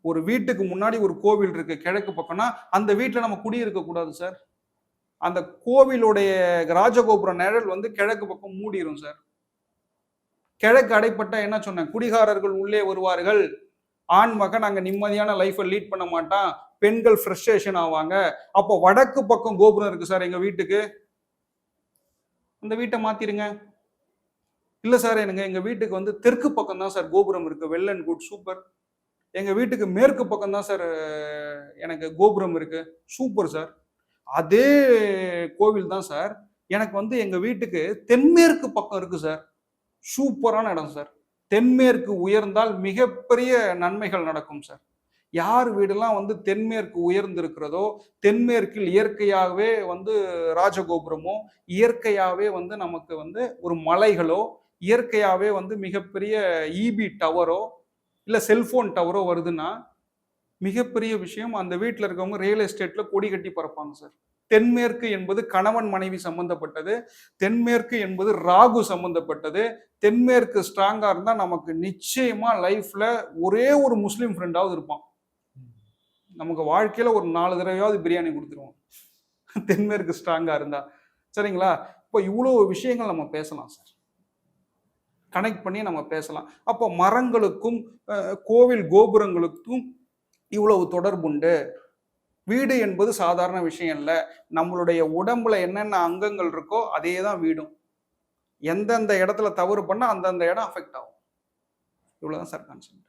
ஒரு வீட்டுக்கு முன்னாடி ஒரு கோவில் இருக்கு கிழக்கு பக்கம்னா அந்த வீட்டில் நம்ம குடியிருக்க கூடாது சார். அந்த கோவிலுடைய ராஜகோபுர நிழல் வந்து கிழக்கு பக்கம் மூடிரும் சார். கிழக்கு அடைப்பட்ட என்ன சொன்னேன், குடிகாரர்கள் உள்ளே வருவார்கள், ஆண் மகன் அங்க நிம்மதியான லைஃபை லீட் பண்ண மாட்டான், பெண்கள் ஃப்ரஸ்ட்ரேஷன் ஆவாங்க. அப்போ வடக்கு பக்கம் கோபுரம் இருக்கு சார் எங்க வீட்டுக்கு, அந்த வீட்டை மாத்திருங்க. இல்ல சார் எனக்கு எங்க வீட்டுக்கு வந்து தெற்கு பக்கம் தான் சார் கோபுரம் இருக்கு, வெல் அண்ட் குட், சூப்பர். எங்க வீட்டுக்கு மேற்கு பக்கம் தான் சார் எனக்கு கோபுரம் இருக்கு, சூப்பர் சார். அதே கோவில் தான் சார் எனக்கு வந்து எங்க வீட்டுக்கு தென்மேற்கு பக்கம் இருக்கு சார், சூப்பரான இடம் சார். தென்மேற்கு உயர்ந்தால் மிகப்பெரிய நன்மைகள் நடக்கும் சார். யார் வீடெல்லாம் வந்து தென்மேற்கு உயர்ந்து இருக்கிறதோ, தென்மேற்கில் இயற்கையாகவே வந்து ராஜகோபுரமோ, இயற்கையாகவே வந்து நமக்கு வந்து ஒரு மலைகளோ, இயற்கையாகவே வந்து மிகப்பெரிய இபி டவரோ இல்லை செல்போன் டவரோ வருதுன்னா மிகப்பெரிய விஷயம். அந்த வீட்டில் இருக்கவங்க ரியல் எஸ்டேட்ல கொடி கட்டி பறப்பாங்க சார். தென்மேற்கு என்பது கணவன் மனைவி சம்பந்தப்பட்டது, தென்மேற்கு என்பது ராகு சம்பந்தப்பட்டது. தென்மேற்கு ஸ்ட்ராங்கா இருந்தா நமக்கு நிச்சயமா லைஃப்ல ஒரே ஒரு முஸ்லீம் ஃப்ரெண்டாவது இருப்பான். நமக்கு வாழ்க்கையில ஒரு 4 தடவையாவது பிரியாணி கொடுத்துருவோம் தென்மேற்கு ஸ்ட்ராங்கா இருந்தா. சரிங்களா? இப்போ இவ்வளவு விஷயங்கள் நம்ம பேசலாம் சார், கனெக்ட் பண்ணி நம்ம பேசலாம். அப்போ மரங்களுக்கும் கோவில் கோபுரங்களுக்கும் இவ்வளவு தொடர்புண்டு. வீடு என்பது சாதாரண விஷயம் இல்லை. நம்மளுடைய உடம்புல என்னென்ன அங்கங்கள் இருக்கோ அதே தான் வீடும். எந்தெந்த இடத்துல தவறு பண்ணா அந்தந்த இடம் அஃபெக்ட் ஆகும். இவ்வளவுதான் சார் கான்செப்ட்.